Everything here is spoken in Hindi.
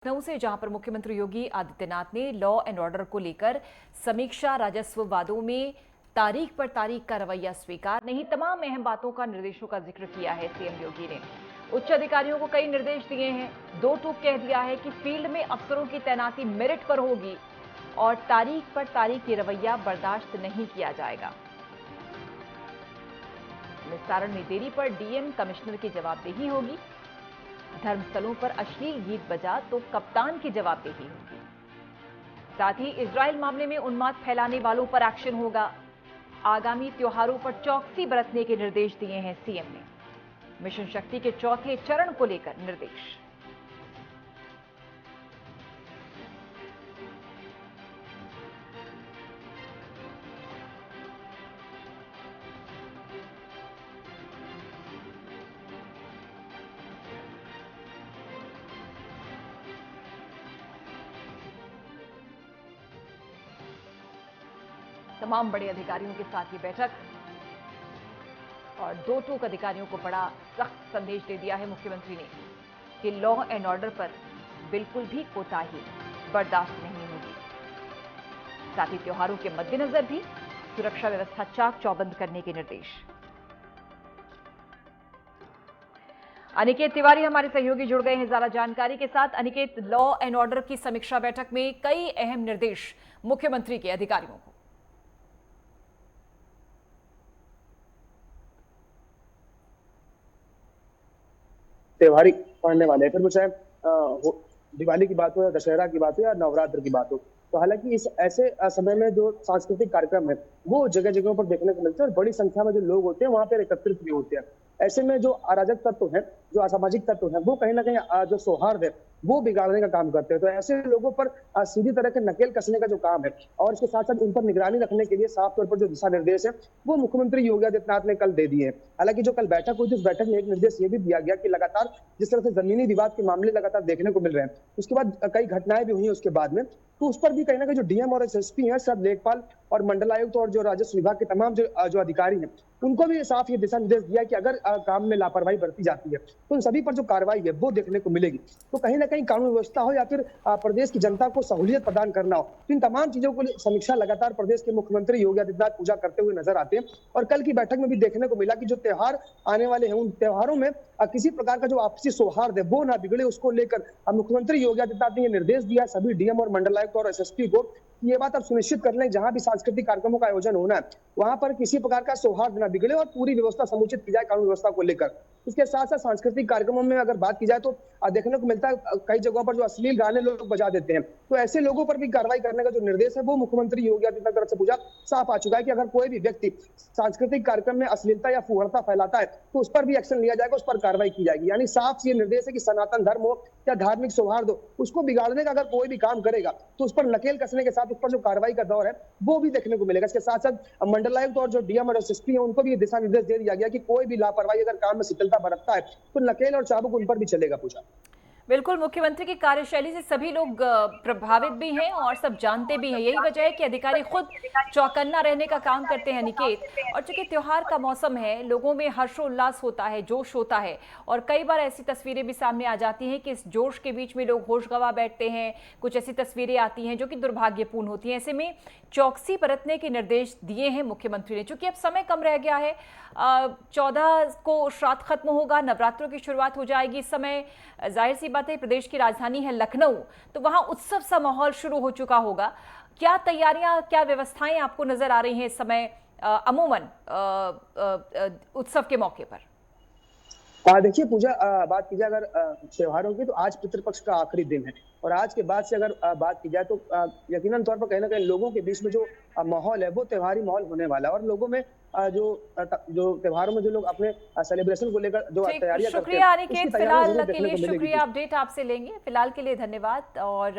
लखनऊ से, जहां पर मुख्यमंत्री योगी आदित्यनाथ ने लॉ एंड ऑर्डर को लेकर समीक्षा राजस्व वादों में तारीख पर तारीख का रवैया स्वीकार नहीं, तमाम अहम बातों का निर्देशों का जिक्र किया है। सीएम योगी ने उच्च अधिकारियों को कई निर्देश दिए हैं। दो टूक कह दिया है कि फील्ड में अफसरों की तैनाती मेरिट पर होगी और तारीख पर तारीख ये रवैया बर्दाश्त नहीं किया जाएगा। निस्तारण में देरी पर डीएम कमिश्नर की जवाबदेही होगी। धर्मस्थलों पर अश्लील गीत बजा तो कप्तान की जवाबदेही होगी। साथ ही इजरायल मामले में उन्माद फैलाने वालों पर एक्शन होगा। आगामी त्योहारों पर चौकसी बरतने के निर्देश दिए हैं सीएम ने। मिशन शक्ति के चौथे चरण को लेकर निर्देश। तमाम बड़े अधिकारियों के साथ ये बैठक और दो टूक अधिकारियों को बड़ा सख्त संदेश दे दिया है मुख्यमंत्री ने कि लॉ एंड ऑर्डर पर बिल्कुल भी कोताही बर्दाश्त नहीं होगी। साथ ही त्योहारों के मद्देनजर भी सुरक्षा व्यवस्था चाक चौबंद करने के निर्देश। अनिकेत तिवारी हमारे सहयोगी जुड़ गए हैं ज्यादा जानकारी के साथ। अनिकेत, लॉ एंड ऑर्डर की समीक्षा बैठक में कई अहम निर्देश मुख्यमंत्री के अधिकारियों को। त्योहारी पढ़ने वाले हैं, फिर वो चाहे दिवाली की बात हो या दशहरा की बात हो या नवरात्र की बात हो। तो हालांकि इस ऐसे समय में जो सांस्कृतिक कार्यक्रम है वो जगह जगहों पर देखने को मिलते हैं और बड़ी संख्या में जो लोग होते हैं वहां पर एकत्रित भी होते हैं। ऐसे में जो अराजक तत्व है, जो असामाजिक तत्व है, वो कहीं ना कहीं जो सौहार्द है वो बिगाड़ने का काम करते हैं। तो ऐसे लोगों पर सीधी तरह के नकेल कसने का जो काम है और इसके साथ साथ उन पर निगरानी रखने के लिए साफ तौर पर जो दिशा निर्देश है वो मुख्यमंत्री योगी आदित्यनाथ ने कल दे दिए हैं। हालांकि जो कल बैठक हुई थी उस बैठक में एक निर्देश ये भी दिया गया कि लगातार जिस तरह से जमीनी विवाद के मामले लगातार देखने को मिल रहे हैं, उसके बाद कई घटनाएं भी हुई उसके बाद में, तो उस पर भी कहीं ना कहीं जो डीएम और एसएसपी हैं, सब लेखपाल और मंडलायुक्त और जो राजस्व विभाग के तमाम जो अधिकारी हैं, उनको भी साफ ये दिशा निर्देश दिया कि अगर काम में लापरवाही बरती जाती है तो उन सभी पर जो कार्रवाई है वो देखने को मिलेगी। तो कहीं ना कहीं कानून व्यवस्था हो या फिर प्रदेश की जनता को सहूलियत प्रदान करना हो, तो इन तमाम चीजों को समीक्षा लगातार प्रदेश के मुख्यमंत्री योगी आदित्यनाथ पूजा करते हुए नजर आते हैं। और कल की बैठक में भी देखने को मिला कि जो त्योहार आने वाले हैं उन त्योहारों में किसी प्रकार का जो आपसी सौहार्द है वो ना बिगड़े, उसको लेकर मुख्यमंत्री योगी आदित्यनाथ ने यह निर्देश दिया सभी डीएम और मंडलायुक्त और एसएसपी को। ये बात अब सुनिश्चित कर लें जहां भी सांस्कृतिक कार्यक्रमों का आयोजन होना है वहां पर किसी प्रकार का सौहार्द न बिगड़े और पूरी व्यवस्था समुचित की जाए कानून व्यवस्था को लेकर। इसके साथ साथ सांस्कृतिक कार्यक्रमों में अगर बात की जाए तो देखने को मिलता है कई जगहों पर जो अश्लील गाने लोग बजा देते हैं, तो ऐसे लोगों पर भी कार्रवाई करने का जो निर्देश है वो मुख्यमंत्री योगी आदित्यनाथ की तरफ से पूछा साफ आ चुका है कि अगर कोई भी व्यक्ति सांस्कृतिक कार्यक्रम में अश्लीलता या फुहड़ता फैलाता है तो उस पर भी एक्शन लिया जाएगा, उस पर कार्रवाई की जाएगी। यानी साफ ये निर्देश है कि सनातन धर्म हो या धार्मिक सौहार्द हो, उसको बिगाड़ने का अगर कोई भी काम करेगा तो उस पर नकेल कसने के साथ उस पर जो कार्रवाई का दौर है वो भी देखने को मिलेगा। इसके साथ साथ मंडलायुक्त और जो डीएम और एसएसपी है उनको भी दिशा निर्देश दे दिया गया कि कोई भी लापरवाही अगर काम में शिथिलता बरतता है तो नकेल और चाबुक उन पर भी चलेगा। पूछा बिल्कुल, मुख्यमंत्री की कार्यशैली से सभी लोग प्रभावित भी हैं और सब जानते भी हैं। यही वजह है कि अधिकारी खुद चौकन्ना रहने का काम करते हैं निकेत। और चूंकि त्योहार का मौसम है, लोगों में हर्षोल्लास होता है, जोश होता है और कई बार ऐसी तस्वीरें भी सामने आ जाती हैं कि इस जोश के बीच में लोग होश गंवा बैठते हैं। कुछ ऐसी तस्वीरें आती हैं जो कि दुर्भाग्यपूर्ण होती हैं। ऐसे में चौकसी बरतने के निर्देश दिए हैं मुख्यमंत्री ने। चूंकि अब समय कम रह गया है, 14 को श्राद्ध खत्म होगा, नवरात्रों की शुरुआत हो जाएगी। इस समय जाहिर सी बात है प्रदेश की राजधानी है लखनऊ, तो वहां उत्सव सा माहौल शुरू हो चुका होगा। क्या तैयारियां, क्या व्यवस्थाएं आपको नजर आ रही हैं इस समय अमूमन उत्सव के मौके पर? देखिए पूजा, बात की जाए अगर त्योहारों की, तो आज पितृपक्ष का आखिरी दिन है और आज के बाद से अगर बात की जाए तो यकीनन तौर पर कहीं ना कहीं लोगों के बीच में जो माहौल है वो त्योहारी माहौल होने वाला है और लोगों में जो त्योहारों में जो लोग अपने सेलिब्रेशन को लेकर जो तैयारियां करते हैं, शुक्रिया अनिकेत, फिलहाल के लिए शुक्रिया। अपडेट आपसे लेंगे, फिलहाल के लिए धन्यवाद। और